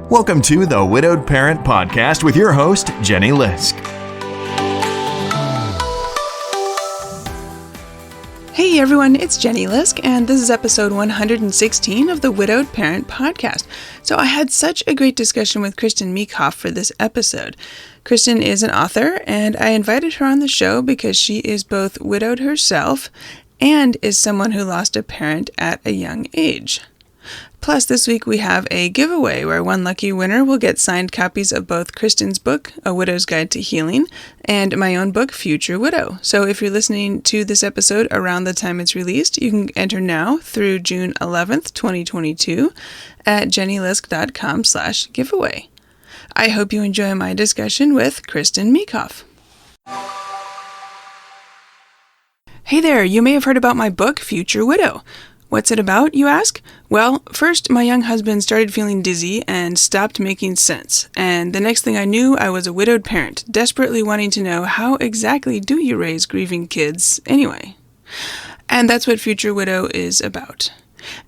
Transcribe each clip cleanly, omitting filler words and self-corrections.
Welcome to the Widowed Parent Podcast with your host, Jenny Lisk. Hey everyone, it's Jenny Lisk, and this is episode 116 of the Widowed Parent Podcast. So I had such a great discussion with Kristin Meekhof for this episode. Kristin is an author, and I invited her on the show because she is both widowed herself and is someone who lost a parent at a young age. Plus, this week we have a giveaway where one lucky winner will get signed copies of both Kristin's book, A Widow's Guide to Healing, and my own book, Future Widow. So if you're listening to this episode around the time it's released, you can enter now through June 11th, 2022 at jennylisk.com/giveaway. I hope you enjoy my discussion with Kristin Meekhof. Hey there, you may have heard about my book, Future Widow. What's it about, you ask? Well, first, my young husband started feeling dizzy and stopped making sense. And the next thing I knew, I was a widowed parent, desperately wanting to know how exactly do you raise grieving kids anyway? And that's what Future Widow is about.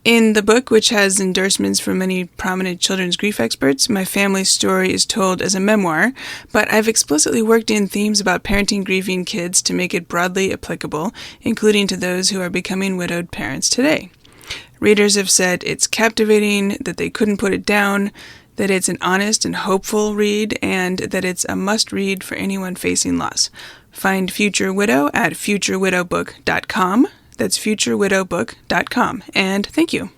In the book, which has endorsements from many prominent children's grief experts, my family's story is told as a memoir, but I've explicitly worked in themes about parenting grieving kids to make it broadly applicable, including to those who are becoming widowed parents today. Readers have said it's captivating, that they couldn't put it down, that it's an honest and hopeful read, and that it's a must-read for anyone facing loss. Find Future Widow at futurewidowbook.com. That's futurewidowbook.com. And thank you.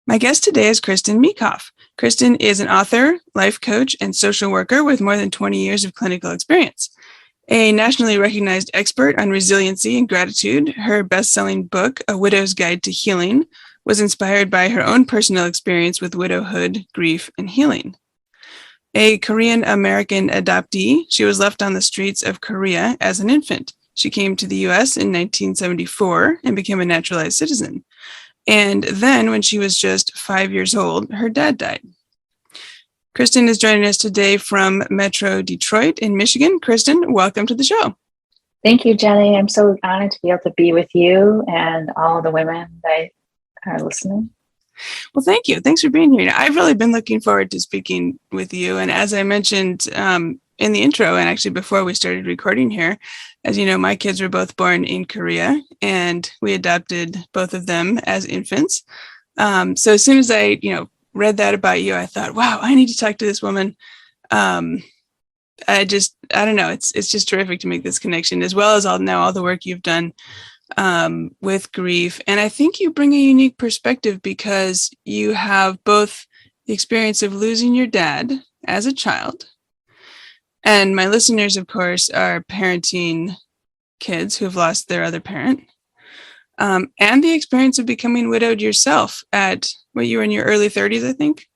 My guest today is Kristin Meekhof. Kristin is an author, life coach, and social worker with more than 20 years of clinical experience. A nationally recognized expert on resiliency and gratitude, her best-selling book, A Widow's Guide to Healing, was inspired by her own personal experience with widowhood, grief, and healing. A Korean-American adoptee, she was left on the streets of Korea as an infant. She came to the U.S. in 1974 and became a naturalized citizen. And then, when she was just 5 years old, her dad died. Kristin is joining us today from Metro Detroit in Michigan. Kristin, welcome to the show. Thank you, Jenny. I'm so honored to be able to be with you and all the women that are listening. Well, thank you. Thanks for being here. I've really been looking forward to speaking with you. And as I mentioned in the intro, and actually before we started recording here, as you know, my kids were both born in Korea, and we adopted both of them as infants. So as soon as I, read that about you, I thought, wow, I need to talk to this woman. I don't know. It's just terrific to make this connection, as well as all the work you've done with grief. And I think you bring a unique perspective because you have both the experience of losing your dad as a child. And my listeners, of course, are parenting kids who have lost their other parent. And the experience of becoming widowed yourself at, you were in your early 30s, I think?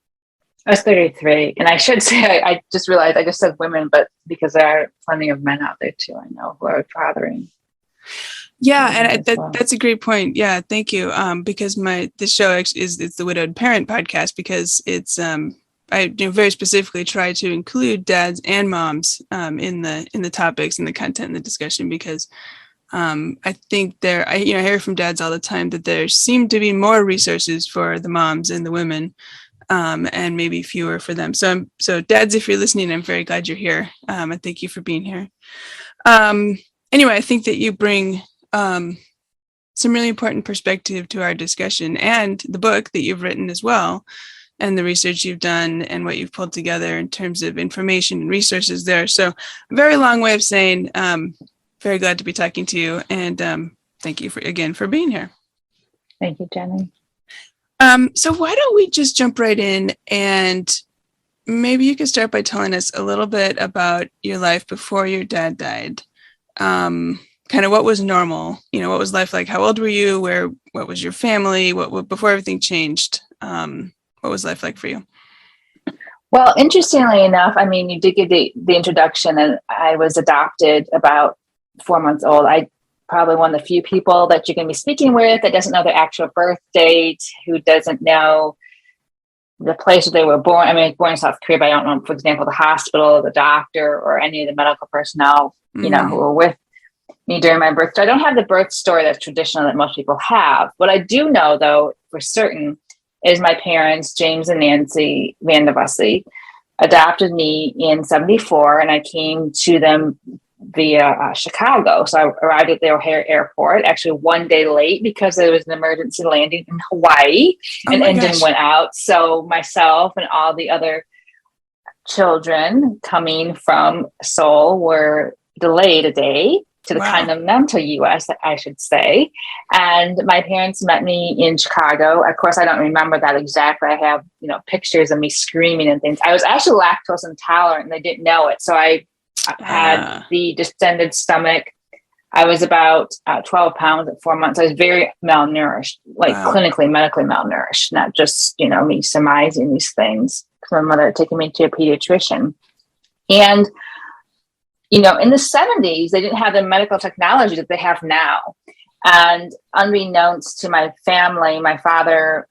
I was 33. And I should say, I just realized I just said women, but because there are plenty of men out there too, I know, who are fathering. Yeah, and that's a great point. Yeah, thank you. Because this show is the Widowed Parent Podcast, because it's I very specifically try to include dads and moms in the topics and the content and the discussion, because I think I hear from dads all the time that there seem to be more resources for the moms and the women, and maybe fewer for them. So dads, if you're listening, I'm very glad you're here. And thank you for being here. Anyway, I think that you bring some really important perspective to our discussion, and the book that you've written as well, and the research you've done and what you've pulled together in terms of information and resources there. So a very long way of saying, very glad to be talking to you. And thank you for being here. Thank you, Jenny. So why don't we just jump right in, and maybe you could start by telling us a little bit about your life before your dad died. Kind of what was normal, what was life like? How old were you? What was your family? What before everything changed? What was life like for you? Well, interestingly enough, you did give the introduction, and I was adopted about 4 months old. I probably one of the few people that you're going to be speaking with that doesn't know their actual birth date, who doesn't know the place where they were born. Born in South Korea, but I don't know, for example, the hospital, the doctor, or any of the medical personnel, who were with me during my birth. So I don't have the birth story that's traditional that most people have. What I do know, though, for certain, is my parents, James and Nancy Van de Bussey, adopted me in 74, and I came to them via Chicago. So I arrived at the O'Hare Airport, actually one day late because there was an emergency landing in Hawaii. An engine went out. So myself and all the other children coming from Seoul were delayed a day to the continental U.S., I should say. And my parents met me in Chicago. Of course, I don't remember that exactly. I have, pictures of me screaming and things. I was actually lactose intolerant and they didn't know it. So I had the distended stomach. I was about 12 pounds at 4 months. I was very malnourished, clinically, medically malnourished, not just, me surmising these things. My mother had taken me to a pediatrician. And in the 70s, they didn't have the medical technology that they have now. And unbeknownst to my family, my father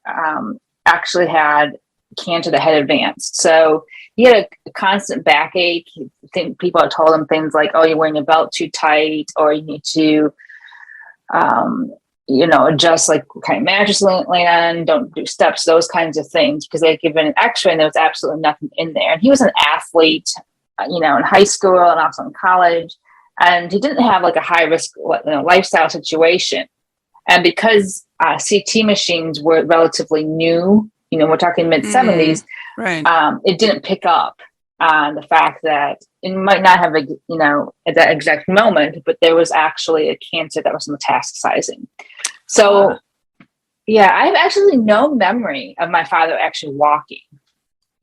actually had cancer that had advanced. So he had a constant backache. I think people had told him things like, oh, you're wearing your belt too tight, or you need to, adjust what kind of mattress land, don't do steps, those kinds of things, because they had given an x-ray and there was absolutely nothing in there. And he was an athlete, in high school and also in college. And he didn't have a high risk lifestyle situation. And because CT machines were relatively new, we're talking mid 70s, it didn't pick up on the fact that it might not have, at that exact moment, but there was actually a cancer that was metastasizing. So, I have actually no memory of my father actually walking.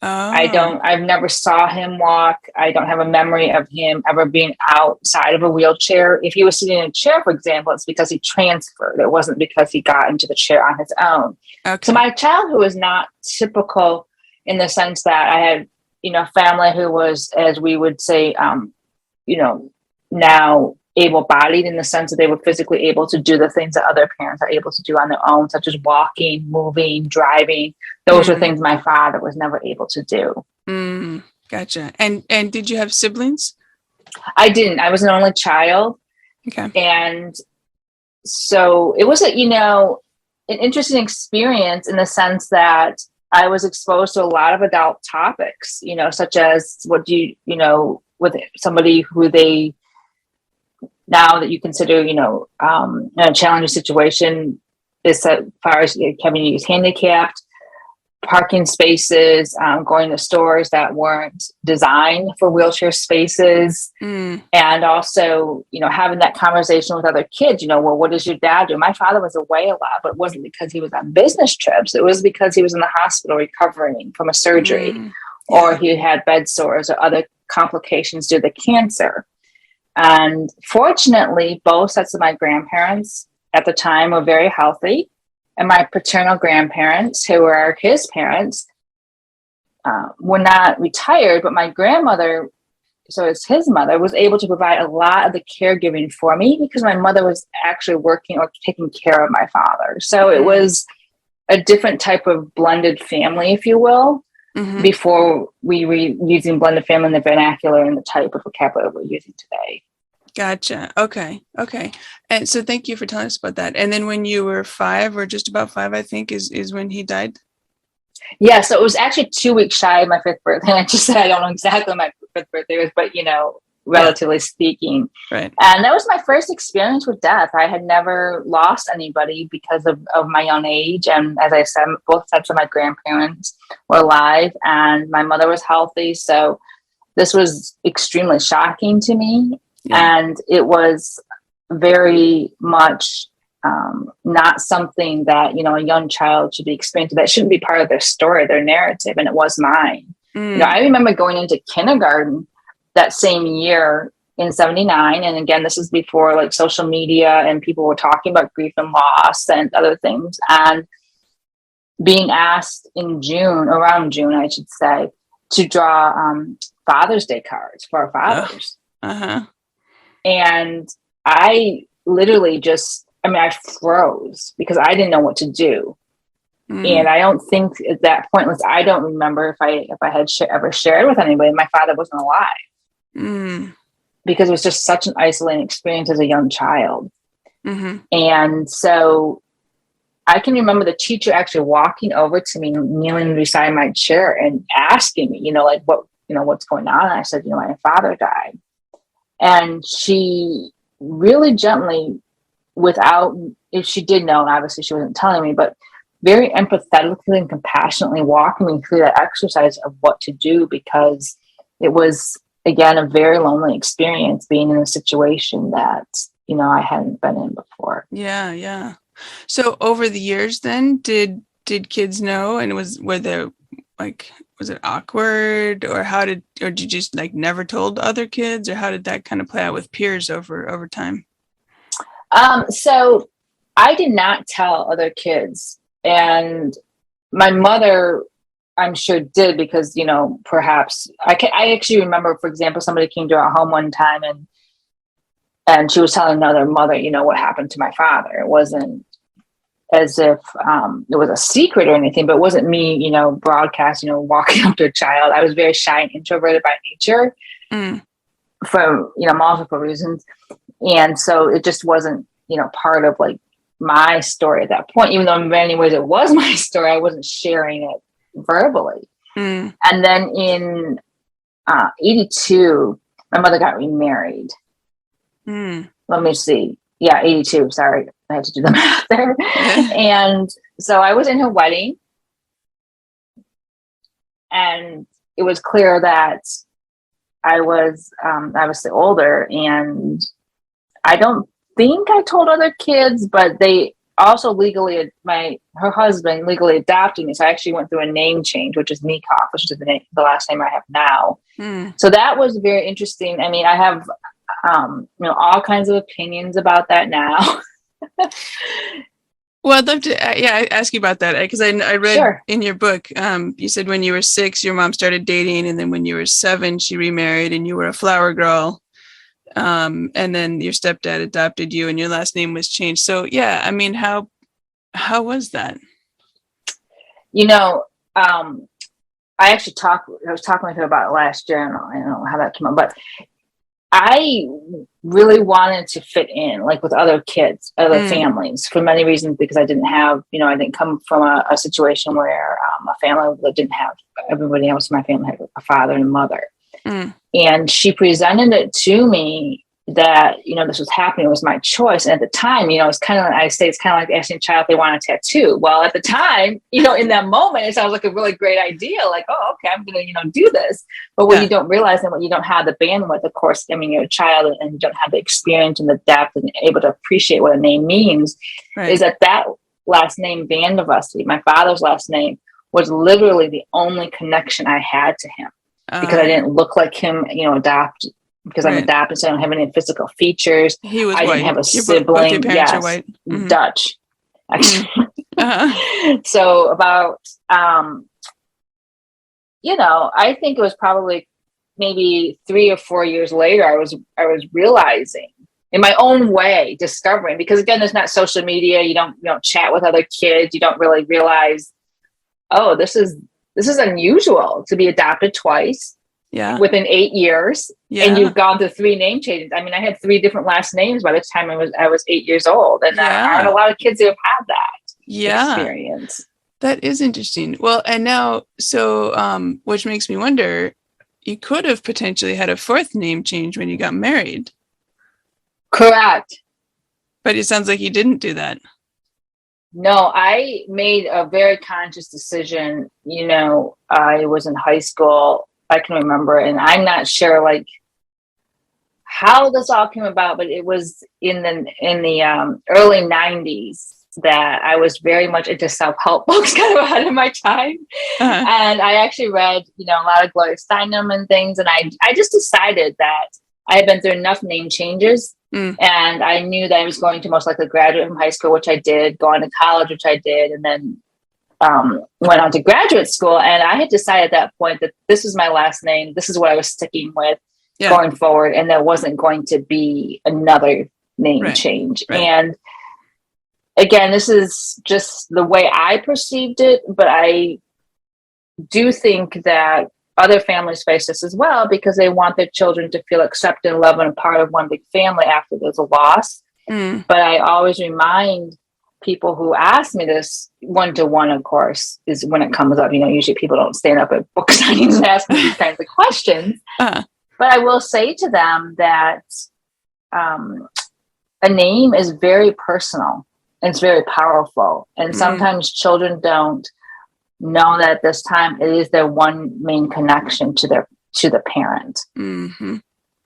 I've never saw him walk. I don't have a memory of him ever being outside of a wheelchair. If he was sitting in a chair, for example, it's because he transferred. It wasn't because he got into the chair on his own. Okay. So my childhood was not typical in the sense that I had, family who was, as we would say, now able-bodied in the sense that they were physically able to do the things that other parents are able to do on their own, such as walking, moving, driving. Those were things my father was never able to do. Gotcha. And did you have siblings? I didn't. I was an only child. Okay. And so it was an interesting experience in the sense that I was exposed to a lot of adult topics, such as what do with somebody who they, now that you consider, in a challenging situation, as far as having you handicapped, parking spaces, going to stores that weren't designed for wheelchair spaces, and also, having that conversation with other kids, well, what does your dad do? My father was away a lot, but it wasn't because he was on business trips. It was because he was in the hospital recovering from a surgery, or he had bed sores or other complications due to cancer. And fortunately, both sets of my grandparents at the time were very healthy. And my paternal grandparents, who were his parents, were not retired, but my grandmother, so it's his mother, was able to provide a lot of the caregiving for me because my mother was actually working or taking care of my father. So it was a different type of blended family, if you will, before we were using blended family in the vernacular and the type of vocabulary we're using today. Gotcha. Okay. And so thank you for telling us about that. And then when you were 5 or just about 5, I think is when he died. Yeah. So it was actually 2 weeks shy of my 5th birthday. I just said, I don't know exactly when my 5th birthday was, but relatively speaking. Right. And that was my first experience with death. I had never lost anybody because of my young age. And as I said, both sets of my grandparents were alive and my mother was healthy. So this was extremely shocking to me. Yeah. And it was very much not something that, a young child should be experiencing. That shouldn't be part of their story, their narrative. And it was mine. I remember going into kindergarten that same year in 79. And again, this is before social media and people were talking about grief and loss and other things. And being asked in around June, I should say, to draw Father's Day cards for our fathers. And I literally I froze because I didn't know what to do. And I don't think at that point, I don't remember if I had ever shared with anybody. My father wasn't alive because it was just such an isolating experience as a young child. And so I can remember the teacher actually walking over to me, kneeling beside my chair and asking me, like what's going on? And I said, my father died. And she really gently, if she did know, and obviously she wasn't telling me, but very empathetically and compassionately walking me through that exercise of what to do, because it was, again, a very lonely experience being in a situation that, I hadn't been in before. Yeah, yeah. So over the years then, did kids know, and was it awkward, or did you just like never told other kids, or how did that kind of play out with peers over time? So I did not tell other kids, and my mother, I'm sure, did, because, perhaps I actually remember, for example, somebody came to our home one time and she was telling another mother, what happened to my father. It wasn't as if it was a secret or anything, but it wasn't me, broadcast, walking up to a child. I was very shy and introverted by nature for, multiple reasons. And so it just wasn't, part of like my story at that point, even though in many ways it was my story. I wasn't sharing it verbally. And then in 82, my mother got remarried. Let me see. Yeah, 82. Sorry, I had to do the math there. And so I was in her wedding, and it was clear that I was obviously older, and I don't think I told other kids, but they also her husband legally adopted me. So I actually went through a name change, which is Meekhof, which is the last name I have now. So that was very interesting. I mean, I have, all kinds of opinions about that now. Well, I'd love to, ask you about that, because I read in your book, you said when you were 6, your mom started dating, and then when you were 7, she remarried, and you were a flower girl. And then your stepdad adopted you, and your last name was changed. So, yeah, I mean, how was that? I was talking with her about it last year, and I don't know how that came up, but I really wanted to fit in, like with other kids, other families, for many reasons, because I didn't have, I didn't come from a situation where a family that didn't have, everybody else in my family had a father and mother. And she presented it to me that, this was happening. It was my choice. And at the time, it's kind of, I say, it's kind of like asking a child if they want a tattoo. Well, at the time, in that moment, it sounds like a really great idea. Like, oh, okay, I'm going to, do this. But what you don't realize, and what you don't have the bandwidth, of course, I mean, you're a child and you don't have the experience and the depth and able to appreciate what a name means, is that last name, Vandavasti, my father's last name, was literally the only connection I had to him. Because I didn't look like him, adopted, because I'm adopted, so I don't have any physical features. He was I white. didn't have a sibling. Both your parents are white. Dutch, actually. So about, I think it was probably maybe 3 or 4 years later, I was realizing in my own way, discovering, because again, there's not social media. You don't chat with other kids. You don't really realize, oh, this is unusual to be adopted twice within 8 years. And you've gone through 3 name changes. I mean, I had 3 different last names by the time I was 8 years old. And there aren't a lot of kids who have had that experience. That is interesting. Well, and now, so, which makes me wonder, you could have potentially had a 4th name change when you got married. Correct. But it sounds like you didn't do that. No, I made a very conscious decision. I was in high school, I can remember, and I'm not sure like how this all came about, but it was in the early 90s that I was very much into self-help books, kind of ahead of my time. And I actually read, a lot of Gloria Steinem and things. And I just decided that I had been through enough name changes. And I knew that I was going to most likely graduate from high school, which I did, go on to college, which I did, and then went on to graduate school. And I had decided at that point that this was my last name. This is what I was sticking with going forward. And there wasn't going to be another name change. And again, this is just the way I perceived it. But I do think that other families face this as well, because they want their children to feel accepted and loved and a part of one big family after there's a loss. But I always remind people who ask me this one-to-one, of course, is when it comes up. Usually people don't stand up at book signings and ask me these kinds of questions. Uh-huh. But I will say to them that a name is very personal. It's very powerful. And sometimes children don't know that at this time it is their one main connection to the parent. Mm-hmm.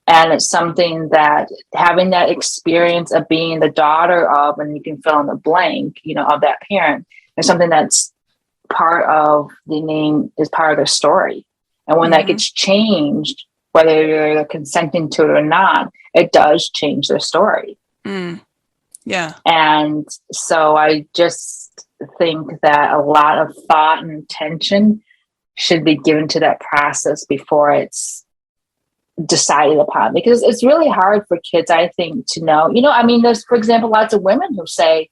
And it's something that having that experience of being the daughter of, and you can fill in the blank, of that parent, is something that's part of the name, is part of their story. And when that gets changed, whether you're consenting to it or not, it does change their story. Yeah. And so I just think that a lot of thought and attention should be given to that process before it's decided upon, because it's really hard for kids, I think, to know. There's, for example, lots of women who say,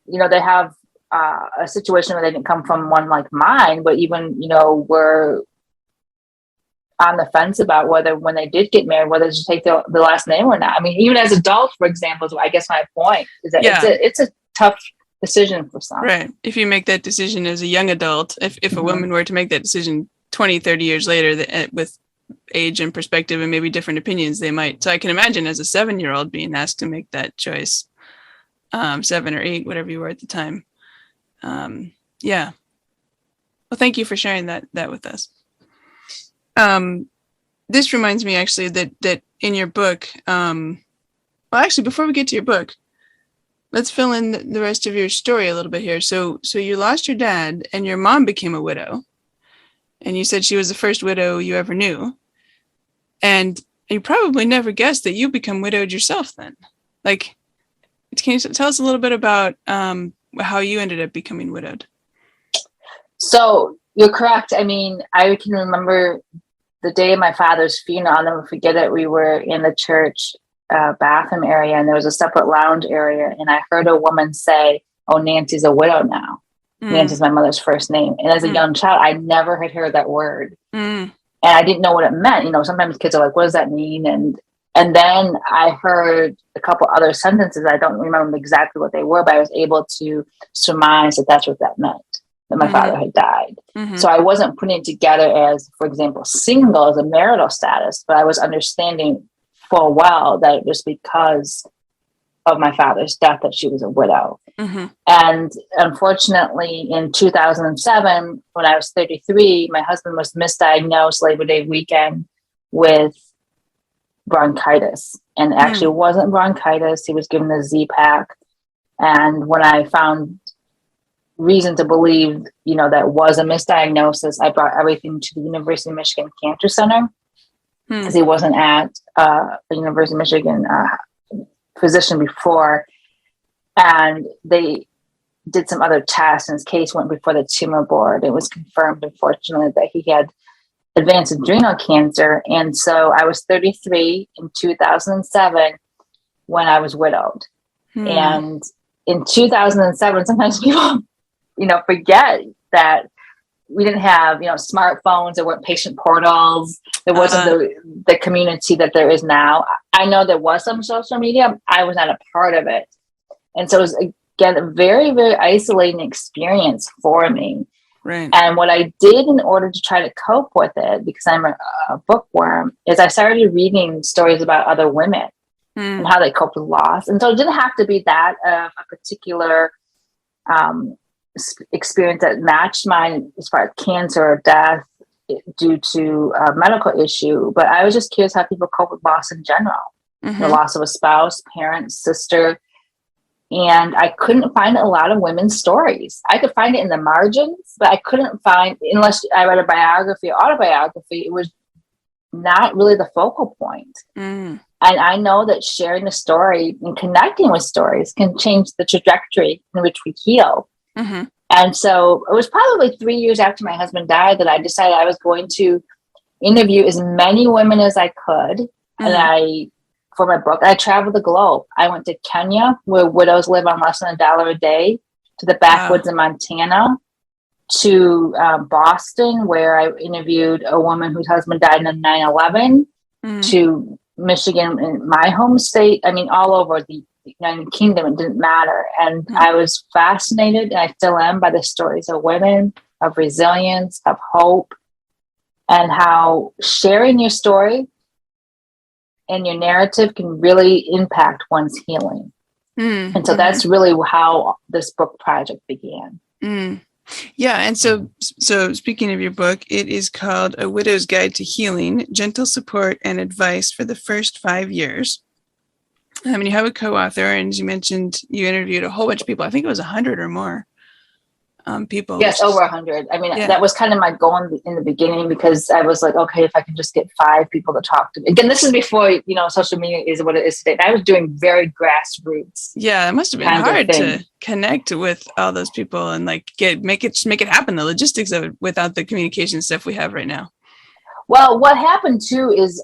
they have a situation where they didn't come from one like mine, but even, were on the fence about whether, when they did get married, whether to take the last name or not. Even as adults, for example, I guess my point is that it's a tough decision for some. Right. If you make that decision as a young adult, if a woman were to make that decision 20, 30 years later, with age and perspective and maybe different opinions, they might. So I can imagine as a 7-year-old being asked to make that choice, 7 or 8, whatever you were at the time. Yeah. Well, thank you for sharing that with us. This reminds me actually that in your book, well, actually, before we get to your book, let's fill in the rest of your story a little bit here. So you lost your dad and your mom became a widow, and you said she was the first widow you ever knew. And you probably never guessed that you become widowed yourself then. Like, can you tell us a little bit about how you ended up becoming widowed? So you're correct. I can remember the day of my father's funeral. I'll never forget it. We were in the church bathroom area, and there was a separate lounge area. And I heard a woman say, "Oh, Nancy's a widow now." Nancy's my mother's first name. And as a young child, I never had heard that word. And I didn't know what it meant. Sometimes kids are like, what does that mean? And then I heard a couple other sentences. I don't remember exactly what they were, but I was able to surmise that that's what that meant, that my father had died. So I wasn't putting it together as, for example, single as a marital status, but I was understanding full well that it was because of my father's death that she was a widow. And unfortunately, in 2007, when I was 33, my husband was misdiagnosed Labor Day weekend with bronchitis. And actually it wasn't bronchitis. He was given a Z-Pack. And when I found reason to believe, that was a misdiagnosis, I brought everything to the University of Michigan Cancer Center, because he wasn't at the University of Michigan physician before. And they did some other tests, and his case went before the tumor board. It was confirmed, unfortunately, that he had advanced adrenal cancer. And so I was 33 in 2007 when I was widowed. And in 2007, sometimes people, forget that we didn't have, smartphones. There weren't patient portals. There wasn't the community that there is now. I know there was some social media. I was not a part of it. And so it was, again, a very, very isolating experience for me. Right. And what I did in order to try to cope with it, because I'm a bookworm, is I started reading stories about other women and how they coped with loss. And so it didn't have to be that of a particular experience that matched mine as far as cancer or death due to a medical issue. But I was just curious how people cope with loss in general. The loss of a spouse, parent, sister. And I couldn't find a lot of women's stories. I could find it in the margins, but I couldn't find, unless I read a biography or autobiography, it was not really the focal point. And I know that sharing a story and connecting with stories can change the trajectory in which we heal. And so it was probably 3 years after my husband died that I decided I was going to interview as many women as I could. And for my book, I traveled the globe. I went to Kenya, where widows live on less than $1 a day, to the backwoods in Montana, to Boston, where I interviewed a woman whose husband died in 9/11, to Michigan, in my home state. All over the United Kingdom, it didn't matter. And I was fascinated, and I still am, by the stories of women, of resilience, of hope, and how sharing your story and your narrative can really impact one's healing. And so that's really how this book project began. Yeah. And so speaking of your book, it is called A Widow's Guide to Healing, Gentle Support and Advice for the First 5 Years. And you have a co-author, and as you mentioned, you interviewed a whole bunch of people. I think it was 100 or more people. Yes, over 100. I mean, that was kind of my goal in the beginning, because I was like, okay, if I can just get 5 people to talk to me. Again, this is before, social media is what it is today. I was doing very grassroots. Yeah, it must have been hard to connect with all those people and like make it happen, the logistics of it, without the communication stuff we have right now. Well, what happened too is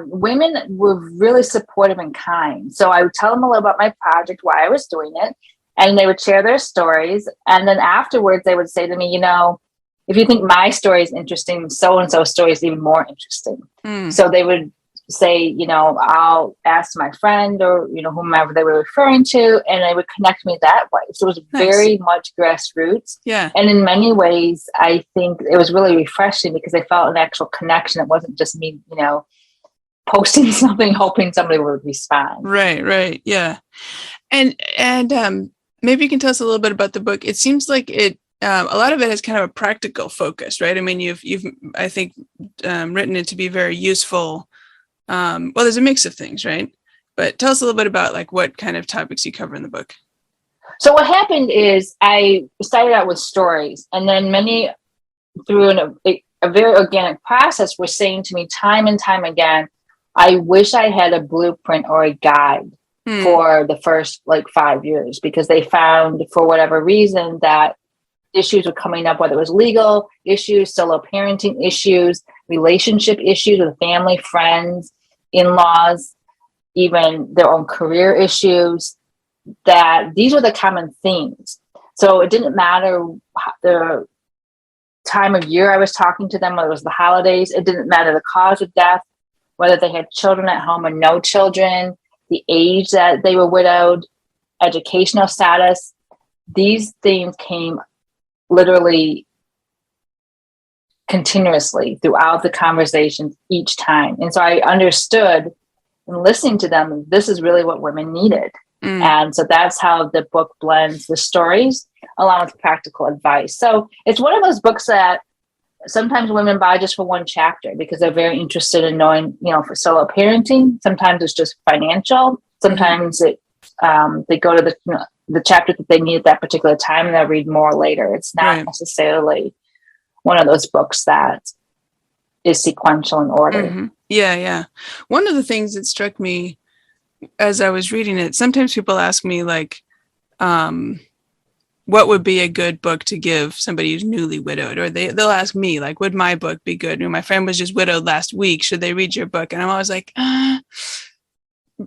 women were really supportive and kind. So I would tell them a little about my project, why I was doing it. And they would share their stories. And then afterwards, they would say to me, if you think my story is interesting, so-and-so's story is even more interesting. So they would say, I'll ask my friend or, whomever they were referring to, and they would connect me that way. So it was very much grassroots. Yeah. And in many ways, I think it was really refreshing, because I felt an actual connection. It wasn't just me, posting something, hoping somebody would respond. Right. Yeah. And maybe you can tell us a little bit about the book. It seems like a lot of it has kind of a practical focus, right? I mean, you've I think written it to be very useful. Well, there's a mix of things, right? But tell us a little bit about like what kind of topics you cover in the book. So what happened is I started out with stories, and then many, through a very organic process, were saying to me time and time again, I wish I had a blueprint or a guide for the first 5 years, because they found, for whatever reason, that issues were coming up, whether it was legal issues, solo parenting issues, relationship issues with family, friends, in-laws, even their own career issues, that these were the common themes. So it didn't matter the time of year I was talking to them, whether it was the holidays, it didn't matter the cause of death, whether they had children at home or no children, the age that they were widowed, educational status. These themes came literally continuously throughout the conversations each time. And so I understood, in listening to them, this is really what women needed. And so that's how the book blends the stories along with practical advice. So it's one of those books that sometimes women buy just for one chapter because they're very interested in knowing, for solo parenting. Sometimes it's just financial. Sometimes they go to the chapter that they need at that particular time, and they'll read more later. It's not necessarily one of those books that is sequential in order. Yeah. One of the things that struck me as I was reading it, sometimes people ask me what would be a good book to give somebody who's newly widowed, or they'll ask me would my book be good? My friend was just widowed last week. Should they read your book? And I'm always like,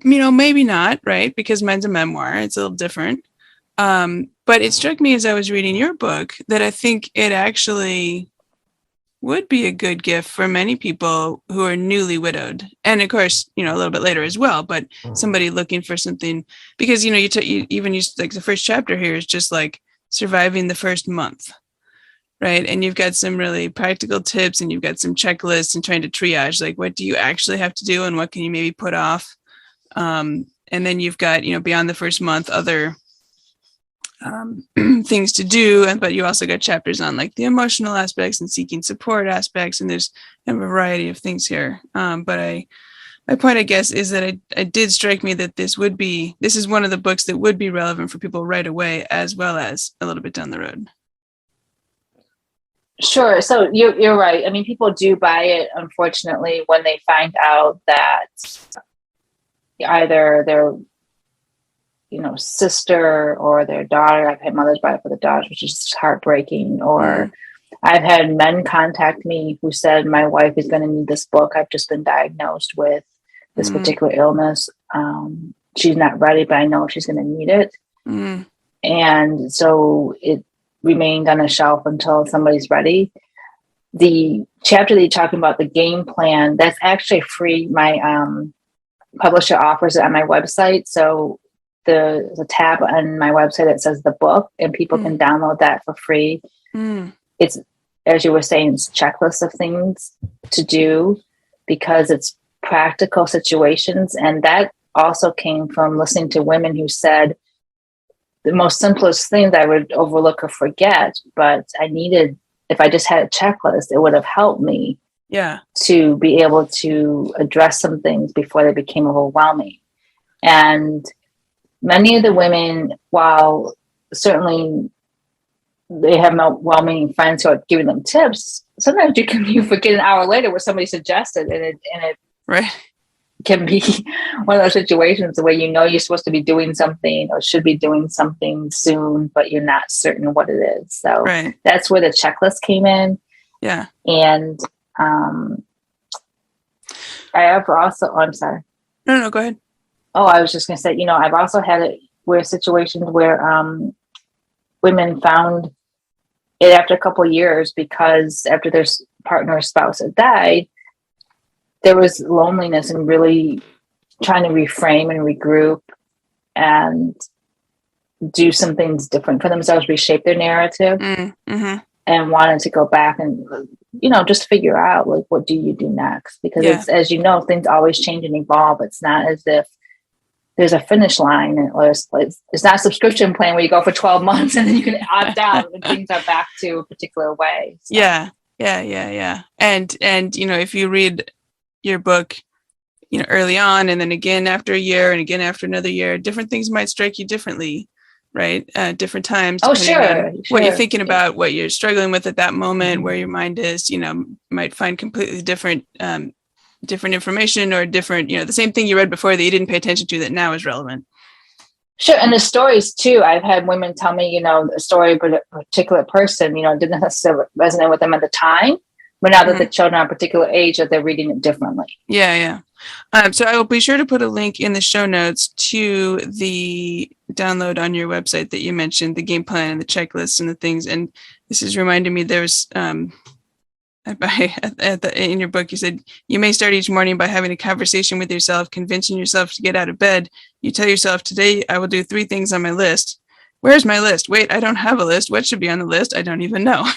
maybe not, right? Because mine's a memoir. It's a little different. But it struck me as I was reading your book that I think it actually would be a good gift for many people who are newly widowed. And of course, a little bit later as well, but somebody looking for something, because, you even use the first chapter here is just surviving the first month, right? And you've got some really practical tips, and you've got some checklists, and trying to triage, what do you actually have to do and what can you maybe put off? And then you've got, beyond the first month, other things to do, but you also got chapters on the emotional aspects and seeking support aspects, and there's a variety of things here. But my point, I guess, is that it did strike me that this is one of the books that would be relevant for people right away, as well as a little bit down the road. Sure. So you're right. I mean, people do buy it, unfortunately, when they find out that either their sister or their daughter. I've had mothers buy it for the daughters, which is just heartbreaking. Or I've had men contact me who said, my wife is going to need this book. I've just been diagnosed with this particular illness. She's not ready, but I know she's going to need it. And so it remained on a shelf until somebody's ready. The chapter that you're talking about, the game plan, that's actually free. My publisher offers it on my website. So there's a tab on my website that says the book, and people can download that for free. It's, as you were saying, it's a checklist of things to do because it's practical situations. And that also came from listening to women who said the most simplest thing that I would overlook or forget, but I needed, if I just had a checklist, it would have helped me to be able to address some things before they became overwhelming. And many of the women, while certainly they have no well-meaning friends who are giving them tips, sometimes you forget an hour later what somebody suggested, and it right. can be one of those situations where you're supposed to be doing something or should be doing something soon, but you're not certain what it is. So that's where the checklist came in. Yeah. And I have also, I'm sorry. No, go ahead. Oh, I was just going to say, I've also had situations where women found it after a couple of years, because after their partner or spouse had died, there was loneliness and really trying to reframe and regroup and do some things different for themselves, reshape their narrative, and wanted to go back and, just figure out, like, what do you do next? Because it's, as you know, things always change and evolve. It's not as if there's a finish line, or it's not a subscription plan where you go for 12 months and then you can opt out and things are back to a particular way. So. Yeah. And, if you read your book, early on, and then again after a year, and again after another year, different things might strike you differently, right? Different times, depending on what you're thinking about, what you're struggling with at that moment, where your mind is, might find completely different information, or different, the same thing you read before that you didn't pay attention to that now is relevant. Sure. And the stories too, I've had women tell me, a story of a particular person, didn't necessarily resonate with them at the time, but now that the children are a particular age, that they're reading it differently. Yeah. So I will be sure to put a link in the show notes to the download on your website that you mentioned, the game plan and the checklists and the things. And this is reminding me, there's in your book, you said, you may start each morning by having a conversation with yourself, convincing yourself to get out of bed. You tell yourself, today I will do 3 things on my list. Where's my list? Wait, I don't have a list. What should be on the list? I don't even know.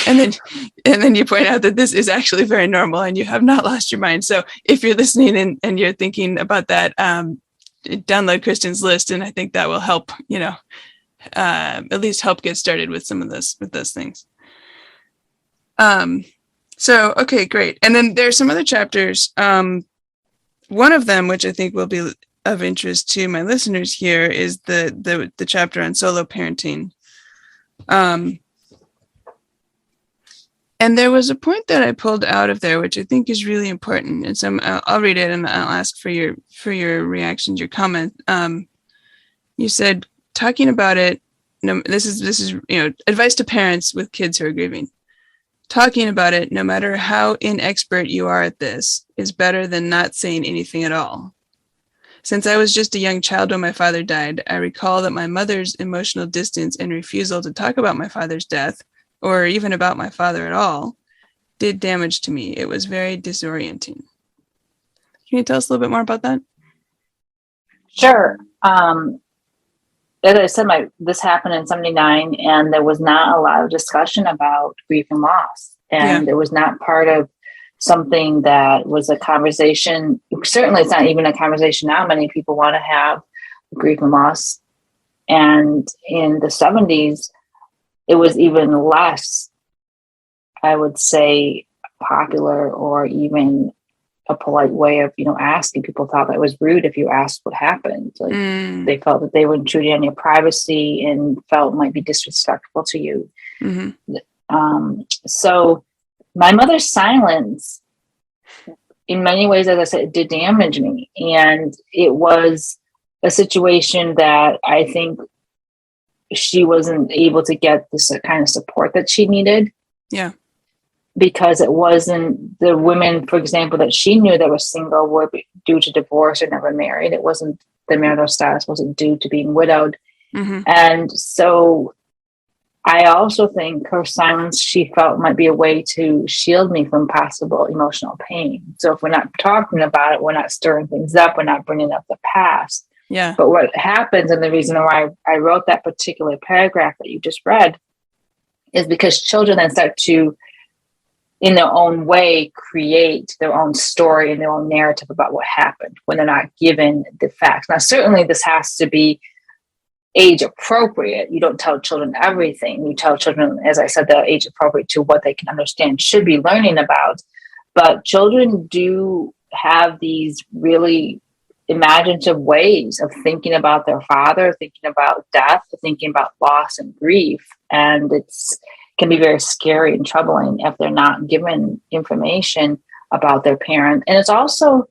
and then you point out that this is actually very normal and you have not lost your mind. So if you're listening and you're thinking about that, download Kristin's list, and I think that will help, at least help get started with some of this, with those things. So, okay, great. And then there's some other chapters. One of them, which I think will be of interest to my listeners here, is the chapter on solo parenting. And there was a point that I pulled out of there, which I think is really important. And so I'll read it and I'll ask for your reactions, your comment. You said, talking about it, this is advice to parents with kids who are grieving. Talking about it, no matter how inexpert you are at this, is better than not saying anything at all. Since I was just a young child when my father died, I recall that my mother's emotional distance and refusal to talk about my father's death, or even about my father at all, did damage to me. It was very disorienting. Can you tell us a little bit more about that? Sure. As I said, this happened in 1979, and there was not a lot of discussion about grief and loss. And it was not part of something that was a conversation. Certainly, it's not even a conversation now. Many people want to have grief and loss. And in the 70s, it was even less, I would say, popular, or even a polite way of, asking. People thought that was rude if you asked what happened. Like they felt that they were intruding on your privacy and felt might be disrespectful to you. So my mother's silence, in many ways, as I said, it did damage me. And it was a situation that I think she wasn't able to get this kind of support that she needed. Yeah. Because it wasn't the women, for example, that she knew that were single were due to divorce or never married. It wasn't, the marital status wasn't due to being widowed. And so I also think her silence, she felt, might be a way to shield me from possible emotional pain. So if we're not talking about it, we're not stirring things up, we're not bringing up the past. Yeah. But what happens, and the reason why I wrote that particular paragraph that you just read, is because children then start to, in their own way, create their own story and their own narrative about what happened when they're not given the facts. Now, certainly this has to be age appropriate. You don't tell children everything. You tell children, as I said, the age appropriate to what they can understand, should be learning about. But children do have these really imaginative ways of thinking about their father, thinking about death, thinking about loss and grief. And it's can be very scary and troubling if they're not given information about their parent. And it's also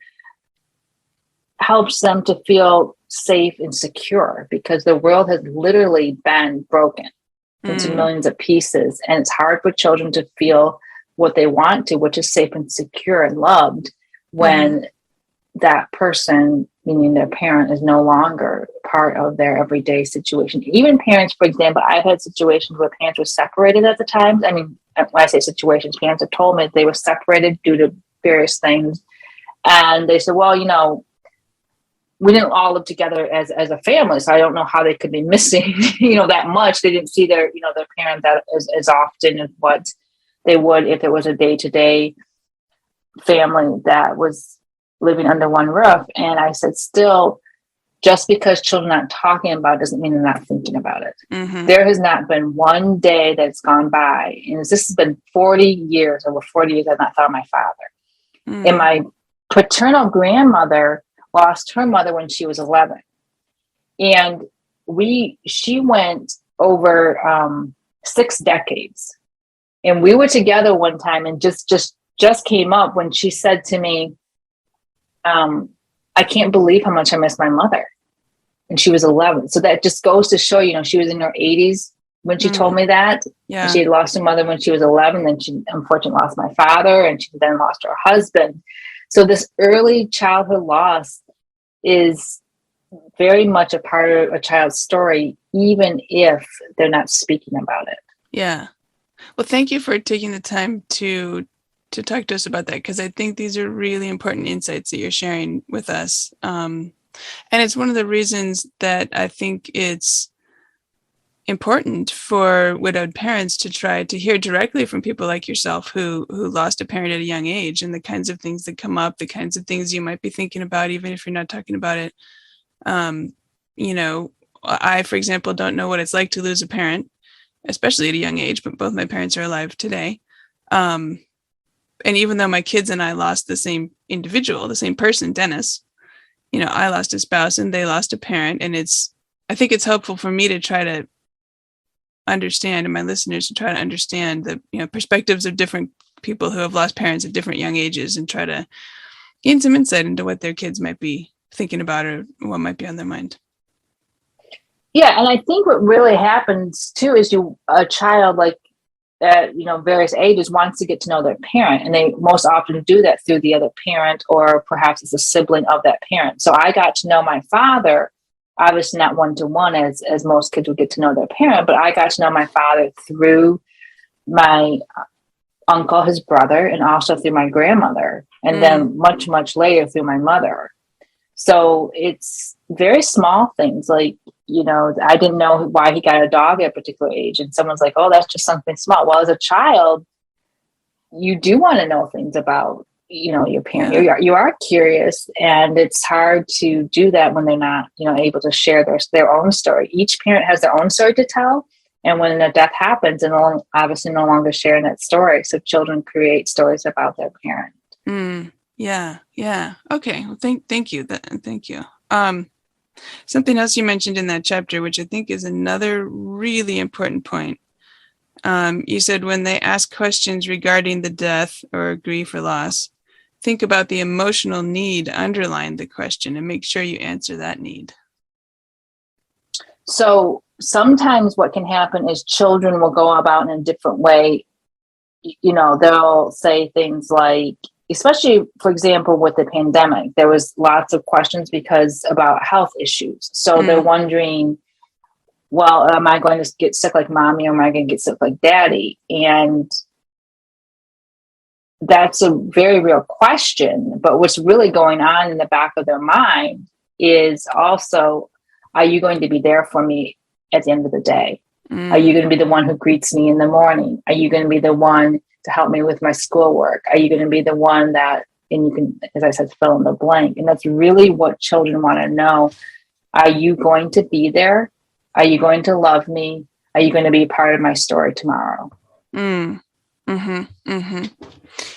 helps them to feel safe and secure, because the world has literally been broken into millions of pieces. And it's hard for children to feel what they want to, which is safe and secure and loved, when that person, meaning their parent, is no longer part of their everyday situation. Even parents, for example, I've had situations where parents were separated at the time. I mean, when I say situations, parents have told me they were separated due to various things. And they said, well, we didn't all live together as a family, so I don't know how they could be missing, that much. They didn't see their parent that as often as what they would if it was a day-to-day family that was living under one roof. And I said, still, just because children aren't talking about it doesn't mean they're not thinking about it. There has not been one day that's gone by, and this has been 40 years, over 40 years, I've not thought of my father. And my paternal grandmother lost her mother when she was 11. And she went over 6 decades. And we were together one time, and just came up when she said to me, I can't believe how much I miss my mother. And she was 11. So that just goes to show, she was in her 80s when she told me that. Yeah. She had lost her mother when she was 11. Then she unfortunately lost my father, and she then lost her husband. So this early childhood loss is very much a part of a child's story, even if they're not speaking about it. Yeah. Well, thank you for taking the time to talk to us about that, because I think these are really important insights that you're sharing with us. And it's one of the reasons that I think it's important for widowed parents to try to hear directly from people like yourself who lost a parent at a young age, and the kinds of things that come up, the kinds of things you might be thinking about, even if you're not talking about it. I, for example, don't know what it's like to lose a parent, especially at a young age, but both my parents are alive today. And even though my kids and I lost the same individual, the same person, Dennis, I lost a spouse and they lost a parent. And I think it's helpful for me to try to understand, and my listeners to try to understand the perspectives of different people who have lost parents at different young ages, and try to gain some insight into what their kids might be thinking about or what might be on their mind. Yeah, and I think what really happens too is a child, like at various ages, wants to get to know their parent, and they most often do that through the other parent, or perhaps it's a sibling of that parent. So I got to know my father, obviously not one-to-one as most kids would get to know their parent, but I got to know my father through my uncle, his brother, and also through my grandmother, and then much, much later through my mother. So it's very small things, like, I didn't know why he got a dog at a particular age, and someone's like, oh, that's just something small. Well, as a child, you do want to know things about your parent. Yeah. You are curious, and it's hard to do that when they're not able to share their own story. Each parent has their own story to tell, and when a death happens, and obviously no longer sharing that story, so children create stories about their parent. Yeah. Okay. Well, thank you. Thank you. Something else you mentioned in that chapter, which I think is another really important point. You said when they ask questions regarding the death or grief or loss, think about the emotional need underlying the question and make sure you answer that need. So sometimes what can happen is children will go about in a different way. They'll say things like, especially, for example, with the pandemic, there was lots of questions about health issues. So they're wondering, well, am I going to get sick like mommy, or am I going to get sick like daddy? And that's a very real question. But what's really going on in the back of their mind is also, are you going to be there for me at the end of the day? Are you going to be the one who greets me in the morning? Are you going to be the one to help me with my schoolwork? Are you going to be the one that, and you can, as I said, fill in the blank. And that's really what children want to know. Are you going to be there? Are you going to love me? Are you going to be part of my story tomorrow?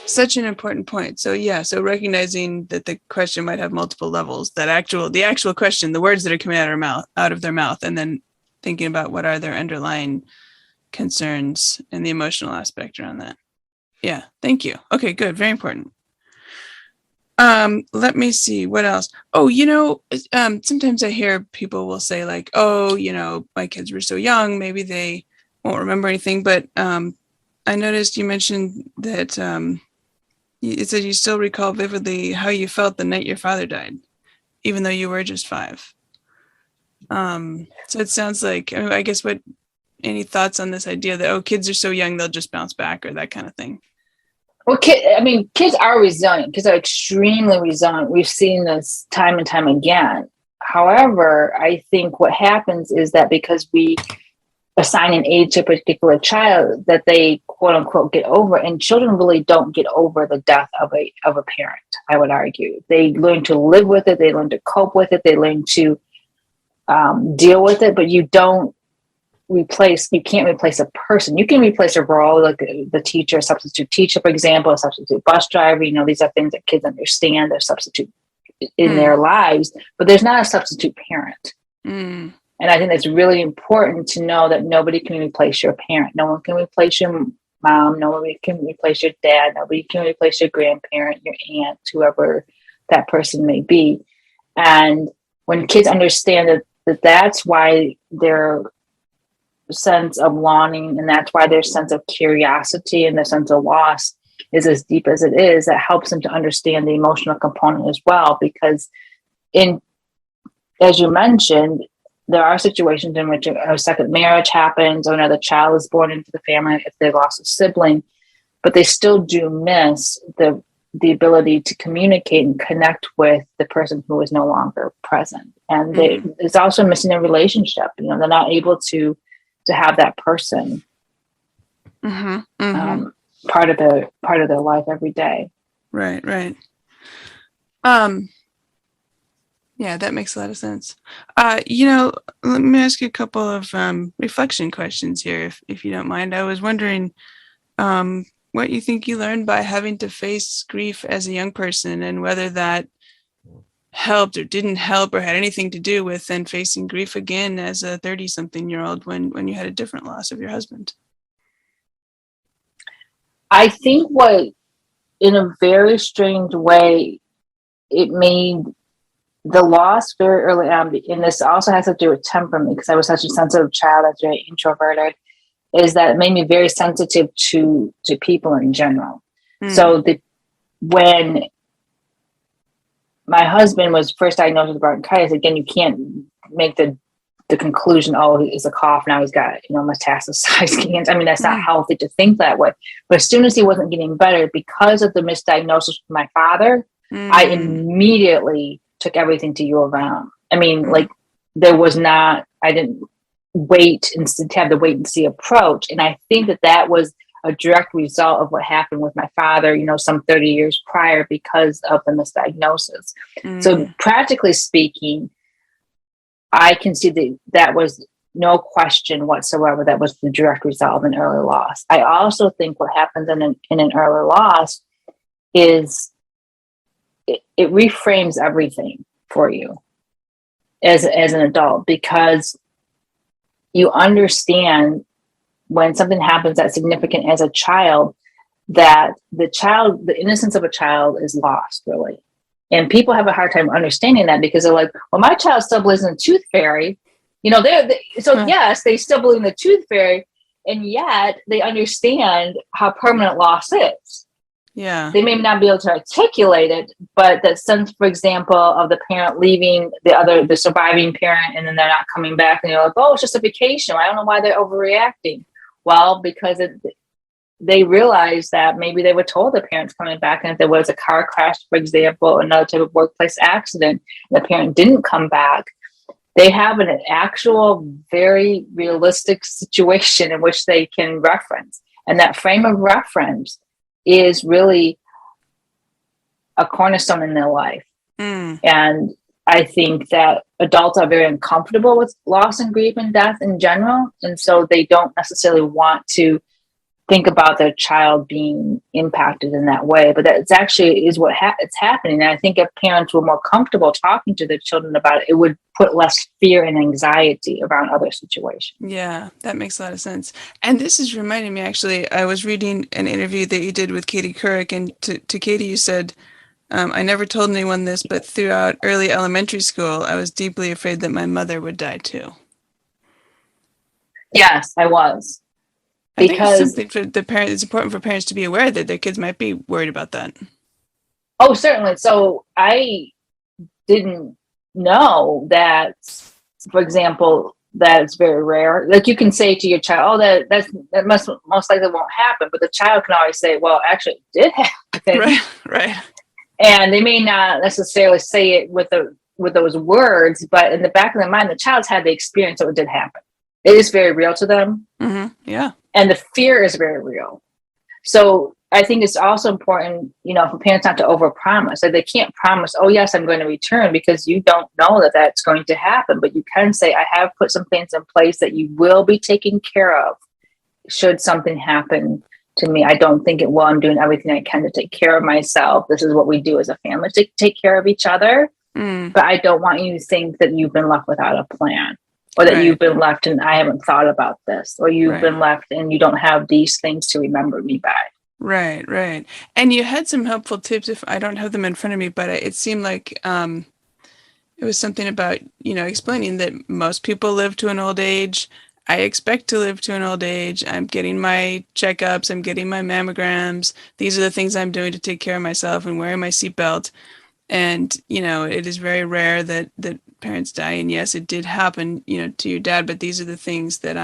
Such an important point. So so recognizing that the question might have multiple levels, the actual question, the words that are coming out of their mouth, and then thinking about what are their underlying concerns and the emotional aspect around that. Yeah, thank you. Okay, good. Very important. Let me see what else. Oh, sometimes I hear people will say like, oh, my kids were so young, maybe they won't remember anything. But I noticed you mentioned that it said you still recall vividly how you felt the night your father died, even though you were just 5. So it sounds like, I guess, any thoughts on this idea that, kids are so young, they'll just bounce back, or that kind of thing? Well, kids are resilient. Kids are extremely resilient. We've seen this time and time again. However, I think what happens is that because we assign an age to a particular child, that they quote unquote get over, and children really don't get over the death of a parent. I would argue they learn to live with it. They learn to cope with it. They learn to deal with it. But you can't replace a person. You can replace a role, like the teacher, substitute teacher, for example, a substitute bus driver. These are things that kids understand. They're substitute in their lives, but there's not a substitute parent. And I think that's really important to know that nobody can replace your parent. No one can replace your mom. Nobody can replace your dad. Nobody can replace your grandparent, your aunt, whoever that person may be. And when kids understand that's why their sense of longing, and that's why their sense of curiosity and their sense of loss is as deep as it is, that helps them to understand the emotional component as well. Because as you mentioned, there are situations in which a second marriage happens or another child is born into the family if they lost a sibling, but they still do miss the ability to communicate and connect with the person who is no longer present. And it's also missing a relationship. They're not able to have that person part of their life every day. Right. Yeah, that makes a lot of sense. Let me ask you a couple of reflection questions here, if you don't mind. I was wondering what you think you learned by having to face grief as a young person, and whether that helped or didn't help or had anything to do with then facing grief again as a 30-something-year-old when you had a different loss of your husband. I think in a very strange way, it made the loss very early on, and this also has to do with temperament, because I was such a sensitive child, I was very introverted, is that it made me very sensitive to people in general. So when my husband was first diagnosed with bronchitis, again, you can't make the conclusion, it's a cough, now he's got metastasized cancer. I mean, that's not healthy to think that way. But as soon as he wasn't getting better because of the misdiagnosis with my father, I immediately took everything to U of M. I mean, I didn't wait and have the wait and see approach. And I think that was a direct result of what happened with my father, some 30 years prior, because of the misdiagnosis. So practically speaking, I can see that was no question whatsoever. That was the direct result of an early loss. I also think what happens in an early loss is it reframes everything for you as an adult, because you understand when something happens that's significant as a child, that the innocence of a child is lost, really. And people have a hard time understanding that, because they're like, well, my child still believes in the tooth fairy. Yes, they still believe in the tooth fairy, and yet they understand how permanent loss is. Yeah. They may not be able to articulate it, but that sense, for example, of the parent leaving the surviving parent, and then they're not coming back, and you're like, oh, it's just a vacation. I don't know why they're overreacting. Well, because they realized that maybe they were told the parents coming back, and if there was a car crash, for example, another type of workplace accident, and the parent didn't come back, they have an actual, very realistic situation in which they can reference. And that frame of reference is really a cornerstone in their life. And I think that adults are very uncomfortable with loss and grief and death in general. And so they don't necessarily want to think about their child being impacted in that way. But that's actually is what it's happening. And I think if parents were more comfortable talking to their children about it, it would put less fear and anxiety around other situations. Yeah, that makes a lot of sense. And this is reminding me, actually, I was reading an interview that you did with Katie Couric, and to Katie, you said, I never told anyone this, but throughout early elementary school, I was deeply afraid that my mother would die too. Yes, I was. Because I think it's something for the parents, it's important for parents to be aware that their kids might be worried about that. Oh, certainly. So I didn't know that, for example, that it's very rare. Like you can say to your child, "Oh, that most likely won't happen," but the child can always say, "Well, actually, it did happen." Right. And they may not necessarily say it with those words, but in the back of their mind, the child's had the experience that it did happen. It is very real to them. Yeah. And the fear is very real. So I think it's also important, for parents not to overpromise. Like they can't promise, "Oh, yes, I'm going to return," because you don't know that that's going to happen. But you can say, "I have put some things in place that you will be taken care of should something happen to me. I don't think it will. I'm doing everything I can to take care of myself. This is what we do as a family, to take care of each other. But I don't want you to think that you've been left without a plan, or that you've been left and I haven't thought about this, or you've been left and you don't have these things to remember me by." Right. And you had some helpful tips. If I don't have them in front of me, but it seemed like it was something about, explaining that most people live to an old age. I expect to live to an old age. I'm getting my checkups. I'm getting my mammograms. These are the things I'm doing to take care of myself, and wearing my seatbelt. And, it is very rare that parents die. And yes, it did happen, to your dad, but these are the things that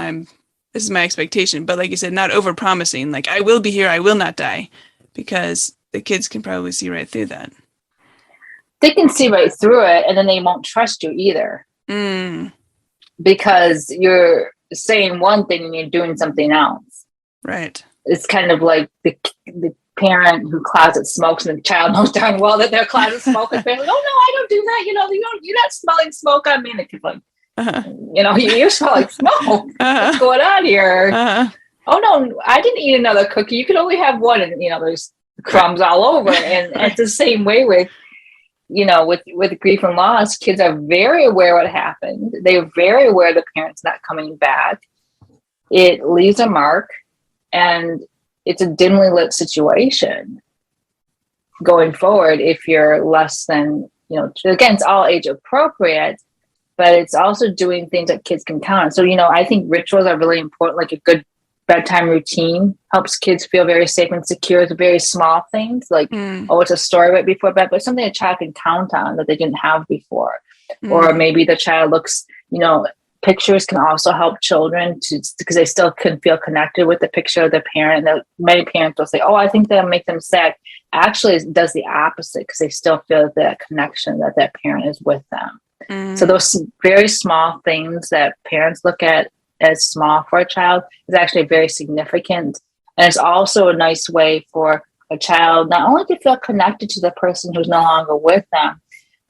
this is my expectation. But like you said, not overpromising, like I will be here, I will not die, because the kids can probably see right through that. They can see right through it, and then they won't trust you either. Because you're saying one thing and you're doing something else. Right. It's kind of like the parent who closet smokes, and the child knows darn well that they're closet smoking. Like, "Oh no, I don't do that. You're not smelling smoke on me." And the kid's like, "You smell like smoke. What's going on here?" "Oh no, I didn't eat another cookie. You can only have one." And there's crumbs all over. And it's the same way with grief and loss. Kids are very aware what happened. They're very aware the parent's not coming back. It leaves a mark, and it's a dimly lit situation going forward if you're less than, again, it's all age appropriate, but it's also doing things that kids can count on. So, I think rituals are really important. Like a good bedtime routine helps kids feel very safe and secure. It's very small things like, it's a story right before bed, but something a child can count on that they didn't have before. Or maybe the child looks, pictures can also help children because they still can feel connected with the picture of their parent. And many parents will say, "Oh, I think that'll make them sad." Actually, it does the opposite, because they still feel that connection that their parent is with them. So those very small things that parents look at as small for a child is actually very significant. And it's also a nice way for a child not only to feel connected to the person who's no longer with them,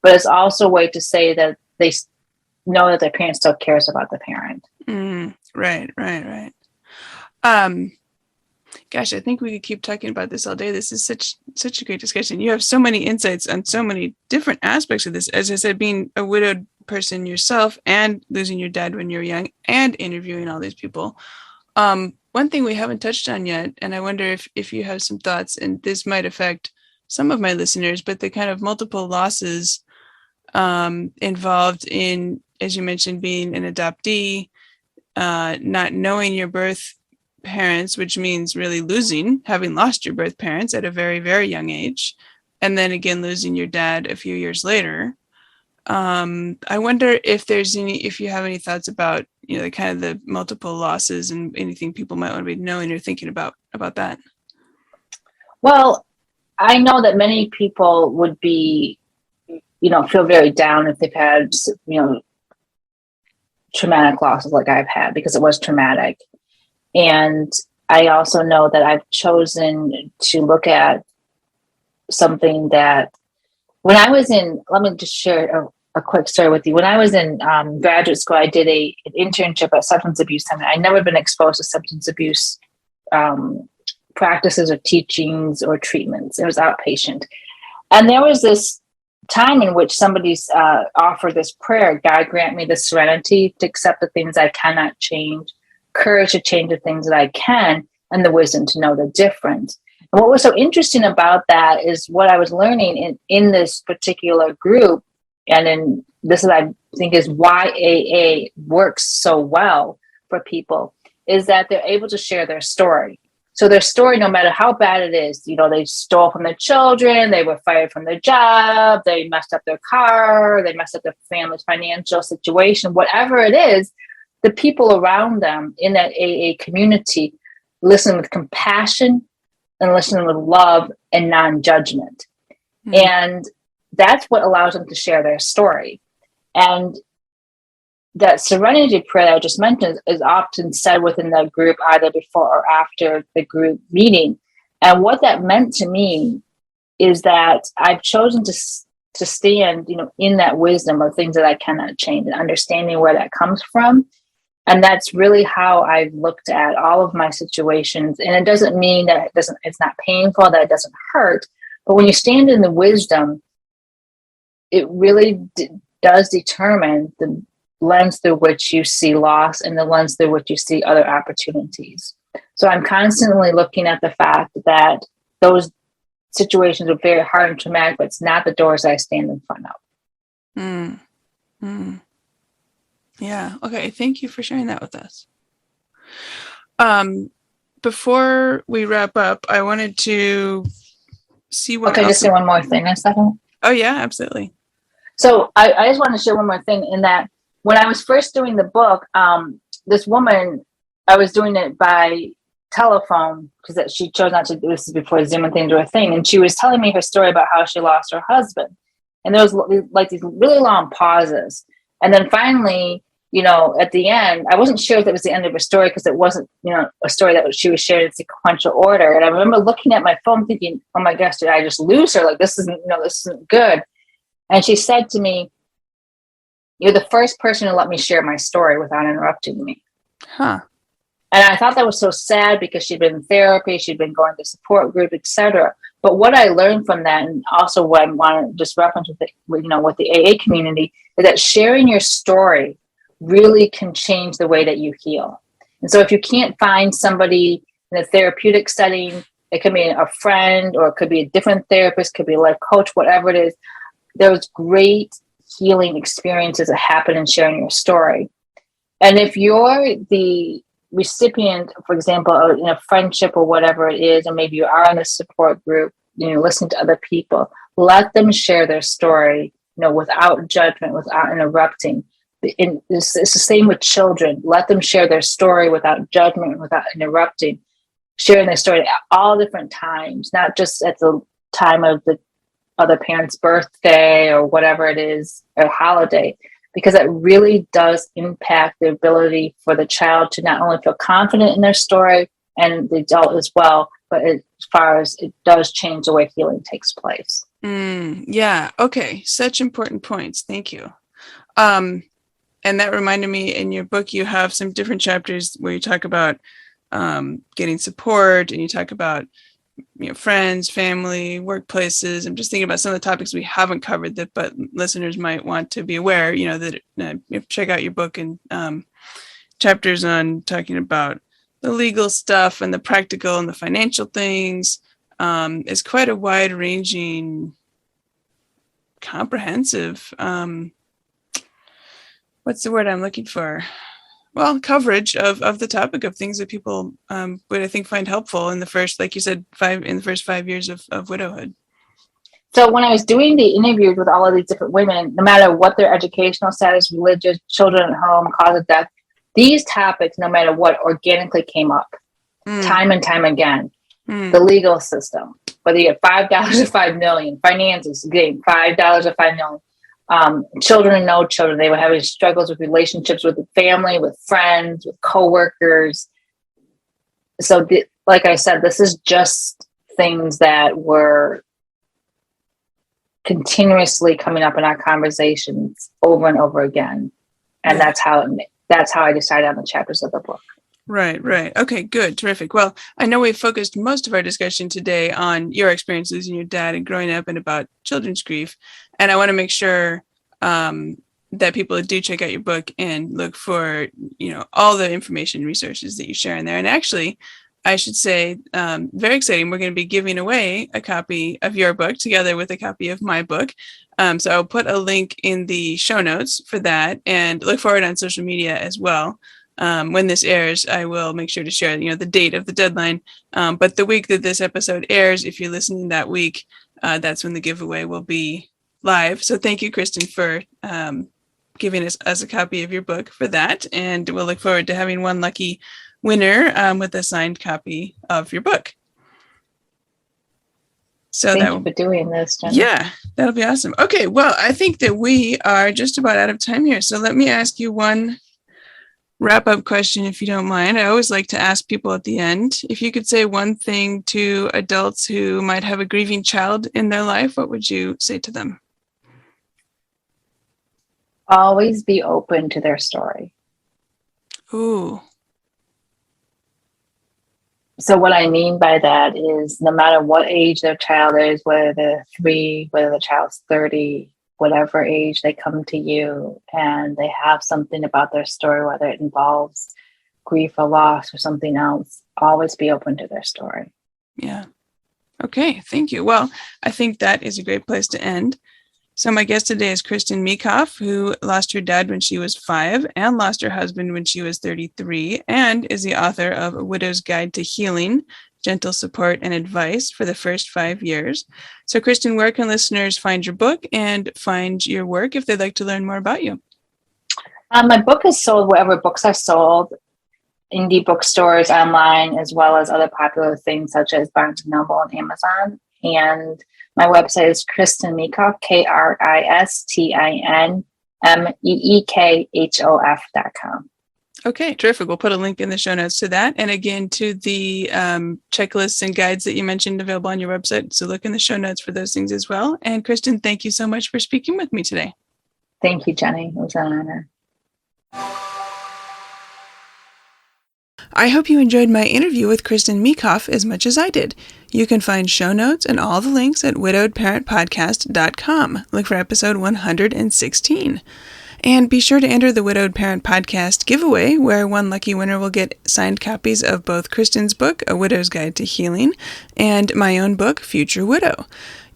but it's also a way to say that they know that their parent still cares about the parent. Right. Gosh, I think we could keep talking about this all day. This is such a great discussion. You have so many insights on so many different aspects of this. As I said, being a widowed person yourself, and losing your dad when you're young, and interviewing all these people. One thing we haven't touched on yet, and I wonder if you have some thoughts, and this might affect some of my listeners, but the kind of multiple losses involved in, as you mentioned, being an adoptee, not knowing your birth parents, which means really having lost your birth parents at a very, very young age, and then again losing your dad a few years later. I wonder if you have any thoughts about, the kind of the multiple losses and anything people might want to be knowing or thinking about that. Well, I know that many people would be, feel very down if they've had, traumatic losses like I've had, because it was traumatic. And I also know that I've chosen to look at something that when I was let me just share a quick story with you. When I was in graduate school, I did an internship at substance abuse center. I'd never been exposed to substance abuse practices or teachings or treatments. It was outpatient. And there was this time in which somebody's offered this prayer: God grant me the serenity to accept the things I cannot change, courage to change the things that I can, and the wisdom to know the difference. And what was so interesting about that is what I was learning in this particular group, and this is, I think, is why AA works so well for people, is that they're able to share their story. So their story, no matter how bad it is, they stole from their children, they were fired from their job, they messed up their car, they messed up their family's financial situation, whatever it is, the people around them in that AA community listen with compassion and listen with love and non-judgment. Mm-hmm. And that's what allows them to share their story. And that serenity prayer that I just mentioned is often said within the group, either before or after the group meeting. And what that meant to me is that I've chosen to stand, in that wisdom of things that I cannot change, and understanding where that comes from. And that's really how I've looked at all of my situations. And it doesn't mean that it's not painful, that it doesn't hurt. But when you stand in the wisdom, it really does determine the lens through which you see loss and the lens through which you see other opportunities. So I'm constantly looking at the fact that those situations are very hard and traumatic, but it's not the doors I stand in front of. Yeah. Okay. Thank you for sharing that with us. Before we wrap up, I wanted to see what. Okay, just say one more thing a second. Oh yeah, absolutely. So I just want to share one more thing, in that when I was first doing the book, this woman, I was doing it by telephone because she chose not to do this before Zoom and things were a thing. And she was telling me her story about how she lost her husband. And there was like these really long pauses. And then finally, at the end, I wasn't sure if it was the end of her story because it wasn't, a story that she was shared in sequential order. And I remember looking at my phone thinking, oh my gosh, did I just lose her? Like, this isn't good. And she said to me, you're the first person to let me share my story without interrupting me. Huh. And I thought that was so sad because she'd been in therapy, she'd been going to support group, etc. But what I learned from that, and also what I want to just reference with the AA community, is that sharing your story really can change the way that you heal. And so if you can't find somebody in a therapeutic setting, it could be a friend, or it could be a different therapist, could be a life coach, whatever it is, there's great healing experiences that happen in sharing your story. And if you're the recipient, for example, in a friendship or whatever it is, or maybe you are in a support group, listen to other people, let them share their story, without judgment, without interrupting. It's the same with children. Let them share their story without judgment, without interrupting, sharing their story at all different times, not just at the time of the other parent's birthday or whatever it is, or holiday, because it really does impact the ability for the child to not only feel confident in their story, and the adult as well, but as far as it does change the way healing takes place. Yeah. Okay. Such important points. Thank you. And that reminded me, in your book, you have some different chapters where you talk about getting support, and you talk about friends, family, workplaces. I'm just thinking about some of the topics we haven't covered but listeners might want to be aware, that check out your book and chapters on talking about the legal stuff and the practical and the financial things. Is quite a wide ranging, comprehensive, what's the word I'm looking for? Well, coverage of the topic of things that people would, I think, find helpful in the first, like you said, in the first 5 years of widowhood. So when I was doing the interviews with all of these different women, no matter what their educational status, religious, children at home, cause of death, these topics, no matter what, organically came up time and time again. The legal system, whether you get $5 or $5 million, finances, getting $5 or $5 million, children and no children, they were having struggles with relationships with the family, with friends, with coworkers. So, like I said, this is just things that were continuously coming up in our conversations over and over again, and that's how I decided on the chapters of the book. Right. Okay, good. Terrific. Well, I know we've focused most of our discussion today on your experience losing your dad and growing up and about children's grief. And I want to make sure that people do check out your book and look for, all the information and resources that you share in there. And actually, I should say, very exciting, we're going to be giving away a copy of your book together with a copy of my book. So I'll put a link in the show notes for that, and look forward on social media as well. When this airs, I will make sure to share, the date of the deadline. But the week that this episode airs, if you're listening that week, that's when the giveaway will be live. So thank you, Kristin, for giving us a copy of your book for that. And we'll look forward to having one lucky winner with a signed copy of your book. So thank you for doing this, Jenna. Yeah, that'll be awesome. Okay, well, I think that we are just about out of time here. So let me ask you one wrap-up question, if you don't mind. I always like to ask people at the end, if you could say one thing to adults who might have a grieving child in their life, what would you say to them? Always be open to their story. Ooh. So what I mean by that is no matter what age their child is, whether they're 3, whether the child's 30, whatever age, they come to you and they have something about their story, whether it involves grief or loss or something else, always be open to their story. Yeah. Okay. Thank you. Well, I think that is a great place to end. So my guest today is Kristin Meekhof, who lost her dad when she was 5 and lost her husband when she was 33, and is the author of A Widow's Guide to Healing, Gentle Support and Advice for the First 5 Years. So Kristin, where can listeners find your book and find your work if they'd like to learn more about you? My book is sold wherever books are sold, indie bookstores, online, as well as other popular things such as Barnes & Noble and Amazon. And my website is Kristin Meekhof, KristinMeekhof.com. Okay, terrific. We'll put a link in the show notes to that. And again, to the checklists and guides that you mentioned available on your website. So look in the show notes for those things as well. And Kristin, thank you so much for speaking with me today. Thank you, Jenny. It was an honor. I hope you enjoyed my interview with Kristin Meekhof as much as I did. You can find show notes and all the links at widowedparentpodcast.com. Look for episode 116. And be sure to enter the Widowed Parent Podcast giveaway, where one lucky winner will get signed copies of both Kristin's book, A Widow's Guide to Healing, and my own book, Future Widow.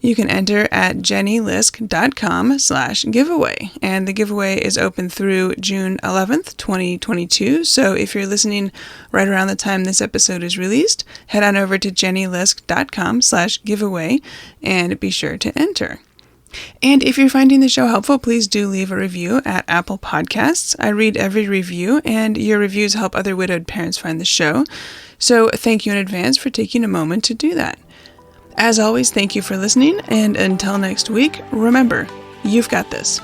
You can enter at jennylisk.com/giveaway. And the giveaway is open through June 11th, 2022. So if you're listening right around the time this episode is released, head on over to jennylisk.com/giveaway and be sure to enter. And if you're finding the show helpful, please do leave a review at Apple Podcasts. I read every review, and your reviews help other widowed parents find the show. So thank you in advance for taking a moment to do that. As always, thank you for listening, and until next week, remember, you've got this.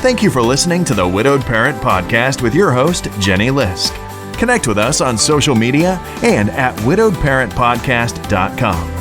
Thank you for listening to the Widowed Parent Podcast with your host, Jenny Lisk. Connect with us on social media and at widowedparentpodcast.com.